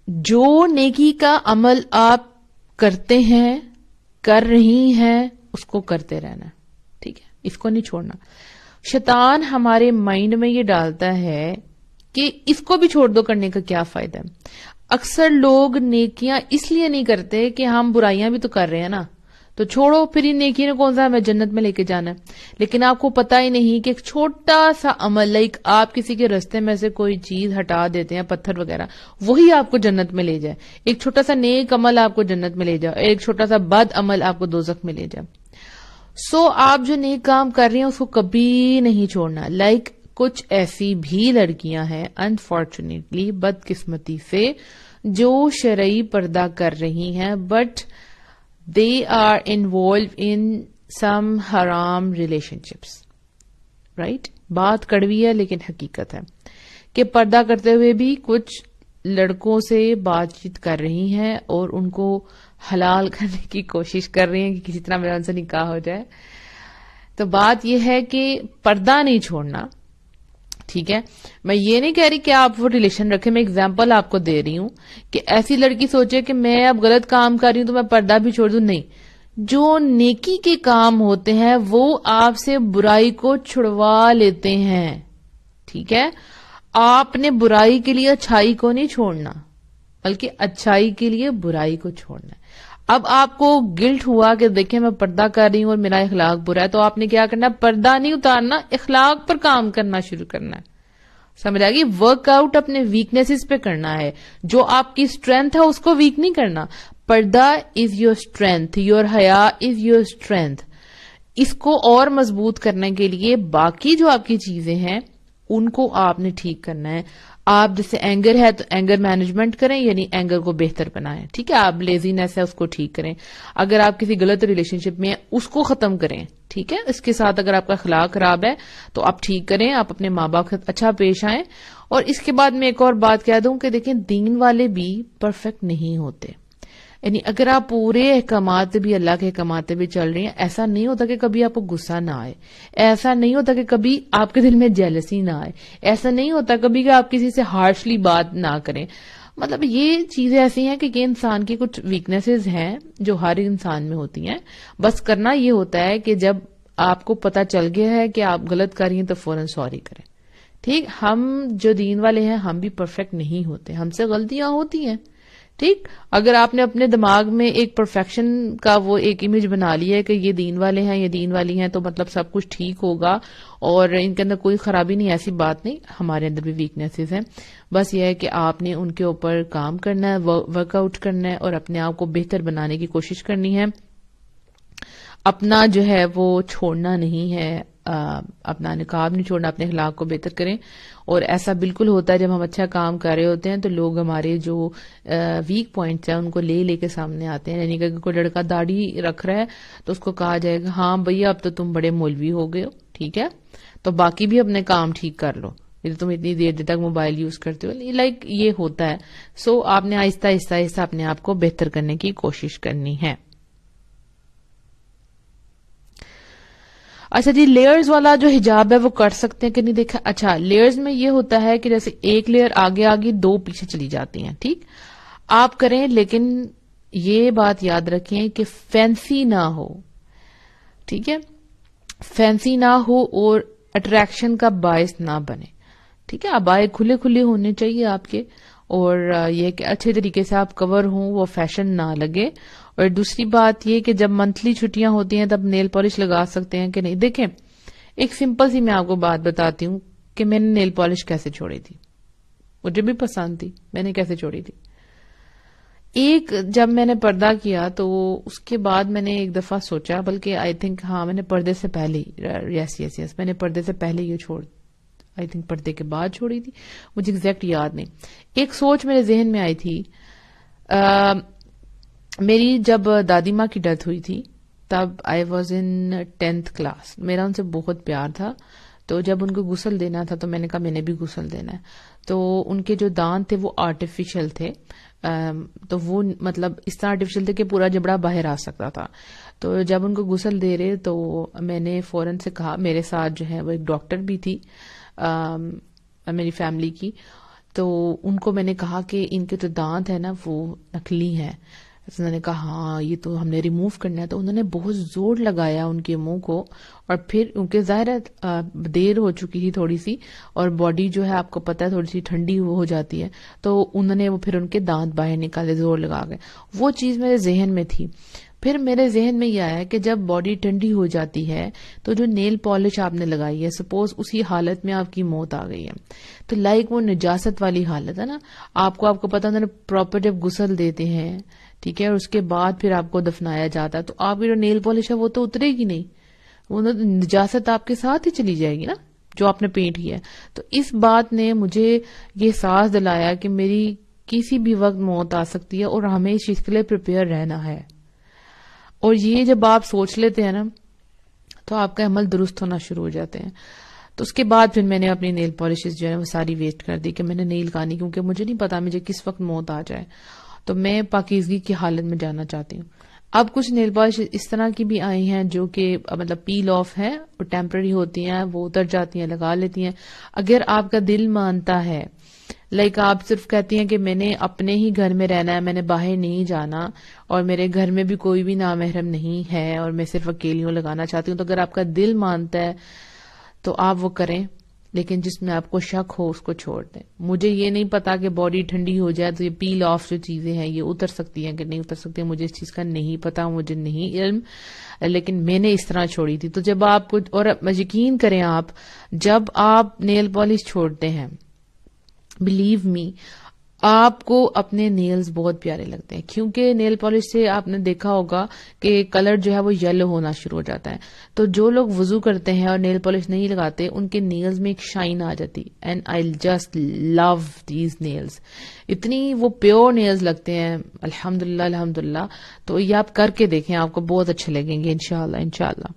جو نیکی کا عمل آپ کرتے ہیں، کر رہی ہیں، اس کو کرتے رہنا، ٹھیک ہے، اس کو نہیں چھوڑنا. شیطان ہمارے مائنڈ میں یہ ڈالتا ہے کہ اس کو بھی چھوڑ دو، کرنے کا کیا فائدہ ہے. اکثر لوگ نیکیاں اس لیے نہیں کرتے کہ ہم برائیاں بھی تو کر رہے ہیں نا، تو چھوڑو پھر ان نیکی نے کون سا ہمیں جنت میں لے کے جانا ہے. لیکن آپ کو پتا ہی نہیں کہ ایک چھوٹا سا عمل، لائک آپ کسی کے رستے میں سے کوئی چیز ہٹا دیتے ہیں، پتھر وغیرہ، وہی آپ کو جنت میں لے جائے. ایک چھوٹا سا نیک عمل آپ کو جنت میں لے جائے، ایک چھوٹا سا بد عمل آپ کو دوزخ میں لے جائے. سو آپ جو نیک کام کر رہی ہیں اس کو کبھی نہیں چھوڑنا. لائک کچھ ایسی بھی لڑکیاں ہیں انفارچونیٹلی، بدقسمتی سے، جو شرعی پردہ کر رہی ہیں but they are involved in some حرام ریلیشن شپس. رائٹ، بات کڑوی ہے لیکن حقیقت ہے کہ پردہ کرتے ہوئے بھی کچھ لڑکوں سے بات چیت کر رہی ہیں اور ان کو حلال کرنے کی کوشش کر رہی ہیں کہ کسی طرح میرا ان سے نکاح ہو جائے. تو بات یہ ہے کہ پردہ نہیں چھوڑنا، ٹھیک ہے. میں یہ نہیں کہہ رہی کہ آپ وہ ریلیشن رکھیں، میں اگزامپل آپ کو دے رہی ہوں کہ ایسی لڑکی سوچے کہ میں اب غلط کام کر رہی ہوں تو میں پردہ بھی چھوڑ دوں. نہیں، جو نیکی کے کام ہوتے ہیں وہ آپ سے برائی کو چھڑوا لیتے ہیں، ٹھیک ہے. آپ نے برائی کے لیے اچھائی کو نہیں چھوڑنا، بلکہ اچھائی کے لیے برائی کو چھوڑنا ہے. اب آپ کو گلٹ ہوا کہ دیکھیں میں پردہ کر رہی ہوں اور میرا اخلاق برا ہے، تو آپ نے کیا کرنا ہے؟ پردہ نہیں اتارنا، اخلاق پر کام کرنا شروع کرنا ہے. سمجھ آ گئی؟ ورک آؤٹ اپنے ویکنیسز پہ کرنا ہے. جو آپ کی اسٹرینتھ ہے اس کو ویک نہیں کرنا. پردہ از یور اسٹرینتھ، یور حیا از یور اسٹرینتھ. اس کو اور مضبوط کرنے کے لیے باقی جو آپ کی چیزیں ہیں ان کو آپ نے ٹھیک کرنا ہے. آپ جیسے اینگر ہے تو اینگر مینجمنٹ کریں، یعنی اینگر کو بہتر بنائیں، ٹھیک ہے. آپ لیزینس ہے اس کو ٹھیک کریں. اگر آپ کسی غلط ریلیشن شپ میں ہیں اس کو ختم کریں، ٹھیک ہے. اس کے ساتھ اگر آپ کا اخلاق خراب ہے تو آپ ٹھیک کریں، آپ اپنے ماں باپ کے ساتھ اچھا پیش آئیں. اور اس کے بعد میں ایک اور بات کہہ دوں کہ دیکھیں دین والے بھی پرفیکٹ نہیں ہوتے. یعنی اگر آپ پورے احکامات بھی اللہ کے احکامات بھی چل رہی ہیں، ایسا نہیں ہوتا کہ کبھی آپ کو غصہ نہ آئے، ایسا نہیں ہوتا کہ کبھی آپ کے دل میں جیلسی نہ آئے، ایسا نہیں ہوتا کبھی کہ آپ کسی سے ہارشلی بات نہ کریں. مطلب یہ چیزیں ایسی ہیں کہ یہ انسان کی کچھ ویکنیسز ہیں جو ہر انسان میں ہوتی ہیں. بس کرنا یہ ہوتا ہے کہ جب آپ کو پتا چل گیا ہے کہ آپ غلط کر رہی ہیں تو فوراً سوری کریں. ٹھیک، ہم جو دین والے ہیں ہم بھی پرفیکٹ نہیں ہوتے، ہم سے غلطیاں ہوتی ہیں. ٹھیک، اگر آپ نے اپنے دماغ میں ایک پرفیکشن کا وہ ایک امیج بنا لی ہے کہ یہ دین والے ہیں، یہ دین والی ہیں، تو مطلب سب کچھ ٹھیک ہوگا اور ان کے اندر کوئی خرابی نہیں، ایسی بات نہیں. ہمارے اندر بھی ویکنیسز ہیں. بس یہ ہے کہ آپ نے ان کے اوپر کام کرنا ہے، ورک آؤٹ کرنا ہے اور اپنے آپ کو بہتر بنانے کی کوشش کرنی ہے. اپنا جو ہے وہ چھوڑنا نہیں ہے، اپنا نقاب نہیں چھوڑنا، اپنے اخلاق کو بہتر کریں. اور ایسا بالکل ہوتا ہے جب ہم اچھا کام کر رہے ہوتے ہیں تو لوگ ہمارے جو ویک پوائنٹس ہیں ان کو لے کے سامنے آتے ہیں. یعنی کہ کوئی لڑکا داڑھی رکھ رہا ہے تو اس کو کہا جائے گا ہاں بھیا اب تو تم بڑے مولوی ہو گئے ہو، ٹھیک ہے، تو باقی بھی اپنے کام ٹھیک کر لو، تم اتنی دیر تک موبائل یوز کرتے ہو. لائک یہ ہوتا ہے. سو آپ نے آہستہ آہستہ اپنے آپ کو بہتر کرنے کی کوشش کرنی ہے. اچھا جی، لیئرز والا جو حجاب ہے وہ کر سکتے ہیں کہ نہیں؟ دیکھا، اچھا لیئرز میں یہ ہوتا ہے کہ جیسے ایک لیئر آگے دو پیچھے چلی جاتی ہیں. ٹھیک، آپ کریں لیکن یہ بات یاد رکھیں کہ فینسی نہ ہو، ٹھیک ہے، فینسی نہ ہو اور اٹریکشن کا باعث نہ بنے. ٹھیک ہے، ابائے کھلے ہونے چاہیے آپ کے، اور یہ کہ اچھے طریقے سے آپ کور ہوں، وہ فیشن نہ لگے. اور دوسری بات یہ کہ جب منتھلی چھٹیاں ہوتی ہیں تب نیل پالش لگا سکتے ہیں کہ نہیں. دیکھیں ایک سمپل سی میں آپ کو بات بتاتی ہوں کہ میں نے نیل پالش کیسے چھوڑی تھی. مجھے بھی پسند تھی، میں نے کیسے چھوڑی تھی. جب میں نے پردہ کیا تو اس کے بعد میں نے ایک دفعہ سوچا، بلکہ آئی تھنک ہاں میں نے پردے سے پہلے، یس میں نے پردے سے پہلے یہ آئی تھنک پردے کے بعد چھوڑی تھی، مجھے ایگزیکٹ یاد نہیں. ایک سوچ میرے ذہن میں آئی تھی. میری جب دادی ماں کی ڈیتھ ہوئی تھی تب I was in 10th class. میرا ان سے بہت پیار تھا، تو جب ان کو غسل دینا تھا تو میں نے کہا میں نے بھی غسل دینا ہے. تو ان کے جو دانت تھے وہ آرٹیفیشل تھے، تو وہ مطلب اس طرح آرٹیفیشل تھے کہ پورا جبڑا باہر آ سکتا تھا. تو جب ان کو غسل دے رہے تو میں نے فوراً سے کہا، میرے ساتھ جو ہے وہ ایک ڈاکٹر بھی تھی میری فیملی کی، تو ان کو میں نے کہا کہ ان کے جو دانت ہیں نا وہ نکلی ہیں. انہوں نے کہا ہاں یہ تو ہم نے ریموو کرنا ہے. تو انہوں نے بہت زور لگایا ان کے منہ کو, اور پھر ان کے ظاہر دیر ہو چکی تھی تھوڑی سی, اور باڈی جو ہے آپ کو پتا ہے تھوڑی سی ٹھنڈی ہو جاتی ہے, تو انہوں نے وہ پھر ان کے دانت باہر نکالے زور لگا کے. وہ چیز میرے ذہن میں تھی. پھر میرے ذہن میں یہ آیا کہ جب باڈی ٹھنڈی ہو جاتی ہے تو جو نیل پالش آپ نے لگائی ہے, سپوز اسی حالت میں آپ کی موت آ گئی ہے, تو لائک وہ نجاست والی حالت ہے نا, آپ کو پتا انہوں نے پراپر جب غسل دیتے ہیں, ٹھیک ہے, اور اس کے بعد پھر آپ کو دفنایا جاتا ہے, تو آپ کی جو نیل پالش ہے وہ تو اترے گی نہیں, وہ نجاست آپ کے ساتھ ہی چلی جائے گی نا جو آپ نے پینٹ کیا ہے. تو اس بات نے مجھے یہ احساس دلایا کہ میری کسی بھی وقت موت آ سکتی ہے, اور ہمیں اس چیز کے لیے پریپیئر رہنا ہے. اور یہ جب آپ سوچ لیتے ہیں نا تو آپ کا عمل درست ہونا شروع ہو جاتے ہیں. تو اس کے بعد پھر میں نے اپنی نیل پالشز جو ہے وہ ساری ویسٹ کر دی کہ میں نے نیل کہانی, کیونکہ مجھے نہیں پتا مجھے کس وقت موت آ جائے, تو میں پاکیزگی کی حالت میں جانا چاہتی ہوں. اب کچھ نیل پالش اس طرح کی بھی آئی ہیں جو کہ مطلب پیل آف ہے اور ٹیمپرری ہوتی ہیں, وہ اتر جاتی ہیں, لگا لیتی ہیں. اگر آپ کا دل مانتا ہے, لائک آپ صرف کہتی ہیں کہ میں نے اپنے ہی گھر میں رہنا ہے, میں نے باہر نہیں جانا, اور میرے گھر میں بھی کوئی بھی نامحرم نہیں ہے, اور میں صرف اکیلی ہوں, لگانا چاہتی ہوں, تو اگر آپ کا دل مانتا ہے تو آپ وہ کریں, لیکن جس میں آپ کو شک ہو اس کو چھوڑ دیں. مجھے یہ نہیں پتا کہ باڈی ٹھنڈی ہو جائے تو یہ پیل آف جو چیزیں ہیں یہ اتر سکتی ہیں کہ نہیں اتر سکتی ہیں, مجھے اس چیز کا نہیں پتا, مجھے نہیں علم, لیکن میں نے اس طرح چھوڑی تھی. تو جب آپ کو, اور یقین کریں آپ, جب آپ نیل پالش چھوڑتے ہیں, بلیو می, آپ کو اپنے نیلز بہت پیارے لگتے ہیں, کیونکہ نیل پالش سے آپ نے دیکھا ہوگا کہ کلر جو ہے وہ یلو ہونا شروع ہو جاتا ہے. تو جو لوگ وضو کرتے ہیں اور نیل پالش نہیں لگاتے, ان کے نیلز میں ایک شائن آ جاتی, and I just love these nails. اتنی وہ پیور نیلز لگتے ہیں, الحمدللہ الحمدللہ. تو یہ آپ کر کے دیکھیں, آپ کو بہت اچھے لگیں گے انشاءاللہ انشاءاللہ.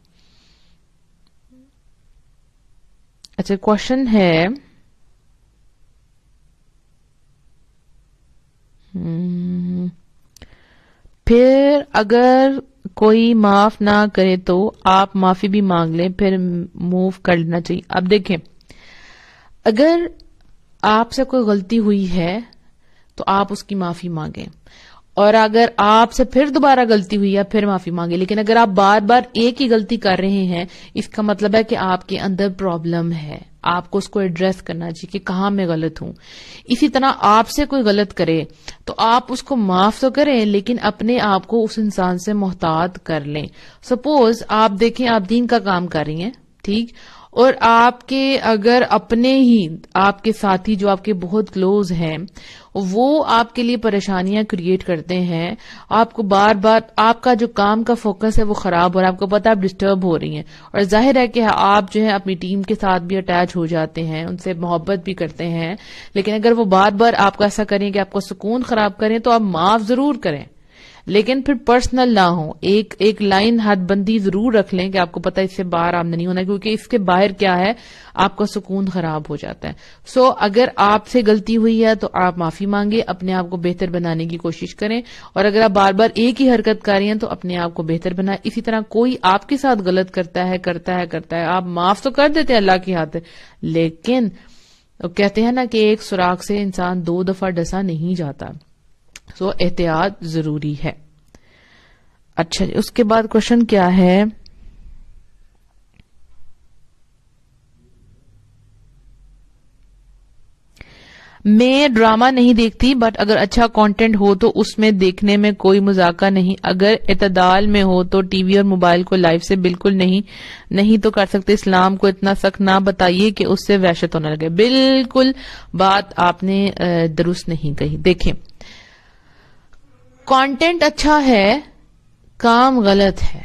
اچھا, کوشچن ہے پھر اگر کوئی معاف نہ کرے تو آپ معافی بھی مانگ لیں, پھر موو کر لینا چاہیے. اب دیکھیں, اگر آپ سے کوئی غلطی ہوئی ہے تو آپ اس کی معافی مانگیں, اور اگر آپ سے پھر دوبارہ غلطی ہوئی ہے پھر معافی مانگیں. لیکن اگر آپ بار بار ایک ہی غلطی کر رہے ہیں, اس کا مطلب ہے کہ آپ کے اندر پرابلم ہے, آپ کو اس کو ایڈریس کرنا چاہیے کہ کہاں میں غلط ہوں. اسی طرح آپ سے کوئی غلط کرے تو آپ اس کو معاف تو کریں, لیکن اپنے آپ کو اس انسان سے محتاط کر لیں. سپوز آپ دیکھیں, آپ دین کا کام کر رہی ہیں, ٹھیک, اور آپ کے اگر اپنے ہی آپ کے ساتھی جو آپ کے بہت کلوز ہیں وہ آپ کے لیے پریشانیاں کریٹ کرتے ہیں, آپ کو بار بار آپ کا جو کام کا فوکس ہے وہ خراب ہو رہا ہے, آپ کو پتا آپ ڈسٹرب ہو رہی ہیں, اور ظاہر ہے کہ آپ جو ہے اپنی ٹیم کے ساتھ بھی اٹیچ ہو جاتے ہیں, ان سے محبت بھی کرتے ہیں, لیکن اگر وہ بار بار آپ کو ایسا کریں کہ آپ کو سکون خراب کریں تو آپ معاف ضرور کریں, لیکن پھر پرسنل نہ ہو. ایک لائن حد بندی ضرور رکھ لیں کہ آپ کو پتا اس سے باہر آپ نہیں ہونا, کیونکہ اس کے باہر کیا ہے آپ کا سکون خراب ہو جاتا ہے. سو اگر آپ سے غلطی ہوئی ہے تو آپ معافی مانگے, اپنے آپ کو بہتر بنانے کی کوشش کریں, اور اگر آپ بار بار ایک ہی حرکت کر رہی ہیں تو اپنے آپ کو بہتر بنائیں. اسی طرح کوئی آپ کے ساتھ غلط کرتا ہے, آپ معاف تو کر دیتے ہیں اللہ کی ہاتھ, لیکن کہتے ہیں نا کہ ایک سوراخ سے انسان 2 دفعہ ڈسا نہیں جاتا. سو احتیاط ضروری ہے. اچھا جی, اس کے بعد کوشچن کیا ہے, میں ڈرامہ نہیں دیکھتی, بٹ اگر اچھا کانٹینٹ ہو تو اس میں دیکھنے میں کوئی مذاقہ نہیں. اگر اعتدال میں ہو تو ٹی وی اور موبائل کو لائف سے بالکل نہیں تو کر سکتے. اسلام کو اتنا سخت نہ بتائیے کہ اس سے وحشت ہونے لگے. بالکل بات آپ نے درست نہیں کہی. دیکھیں, کانٹینٹ اچھا ہے, کام غلط ہے,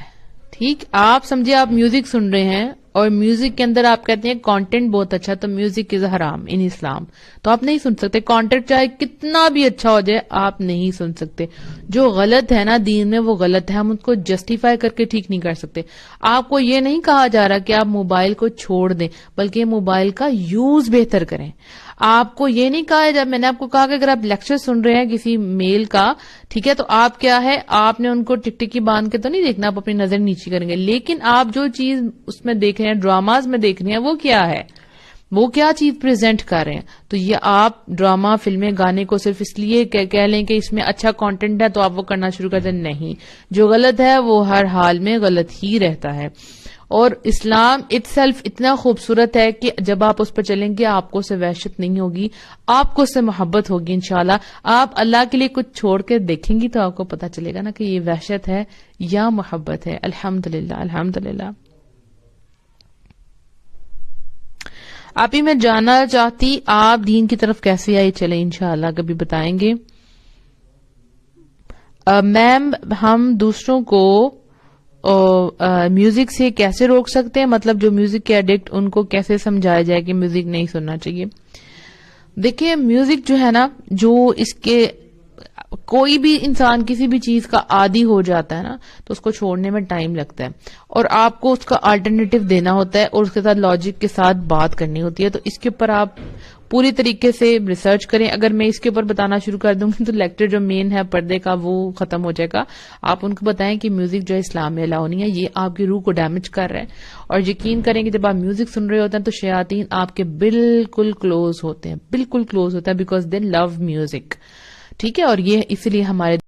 ٹھیک. آپ سمجھے آپ میوزک سن رہے ہیں اور میوزک کے اندر آپ کہتے ہیں کانٹینٹ بہت اچھا, تو میوزک از حرام ان اسلام, تو آپ نہیں سن سکتے. کانٹینٹ چاہے کتنا بھی اچھا ہو جائے آپ نہیں سن سکتے. جو غلط ہے نا دین میں وہ غلط ہے, ہم ان کو جسٹیفائی کر کے ٹھیک نہیں کر سکتے. آپ کو یہ نہیں کہا جا رہا کہ آپ موبائل کو چھوڑ دیں, بلکہ موبائل کا یوز بہتر کریں. آپ کو یہ نہیں کہا, جب میں نے آپ کو کہا کہ اگر آپ لیکچر سن رہے ہیں کسی میل کا, ٹھیک ہے, تو آپ کیا ہے, آپ نے ان کو ٹکٹکی باندھ کے تو نہیں دیکھنا, آپ اپنی نظر نیچی کریں گے. لیکن آپ جو چیز اس میں دیکھ رہے ہیں, ڈراماز میں دیکھ رہے ہیں, وہ کیا ہے, وہ کیا چیز پریزنٹ کر رہے ہیں. تو یہ آپ ڈرامہ فلمیں گانے کو صرف اس لیے کہہ لیں کہ اس میں اچھا کانٹینٹ ہے تو آپ وہ کرنا شروع کر دیں. نہیں, جو غلط ہے وہ ہر حال میں غلط ہی رہتا ہے. اور اسلام اٹ سیلف اتنا خوبصورت ہے کہ جب آپ اس پر چلیں گے آپ کو اس سے وحشت نہیں ہوگی, آپ کو اس سے محبت ہوگی انشاءاللہ. آپ اللہ کے لیے کچھ چھوڑ کے دیکھیں گی تو آپ کو پتا چلے گا نا کہ یہ وحشت ہے یا محبت ہے. الحمدللہ الحمدللہ. آپ ہی میں جاننا چاہتی آپ دین کی طرف کیسے آئی, چلیں انشاءاللہ کبھی بتائیں گے. میم ہم دوسروں کو میوزک سے کیسے روک سکتے ہیں, مطلب جو میوزک کے ایڈکٹ ان کو کیسے سمجھایا جائے کہ میوزک نہیں سننا چاہیے. دیکھیں میوزک جو ہے نا, جو اس کے کوئی بھی انسان کسی بھی چیز کا عادی ہو جاتا ہے نا تو اس کو چھوڑنے میں ٹائم لگتا ہے, اور آپ کو اس کا آلٹرنیٹو دینا ہوتا ہے اور اس کے ساتھ لاجک کے ساتھ بات کرنی ہوتی ہے. تو اس کے اوپر آپ پوری طریقے سے ریسرچ کریں. اگر میں اس کے اوپر بتانا شروع کر دوں گی تو لیکچر جو مین ہے پردے کا وہ ختم ہو جائے گا. آپ ان کو بتائیں کہ میوزک جو ہے اسلام میں الاؤ نہیں ہے, یہ آپ کی روح کو ڈیمیج کر رہا ہے. اور یقین کریں کہ جب آپ میوزک سن رہے ہوتے ہیں تو شیاطین آپ کے بالکل کلوز ہوتے ہیں, بالکل کلوز ہوتا ہے, بیکاز دے لو میوزک. ٹھیک ہے, اور یہ اس لیے ہمارے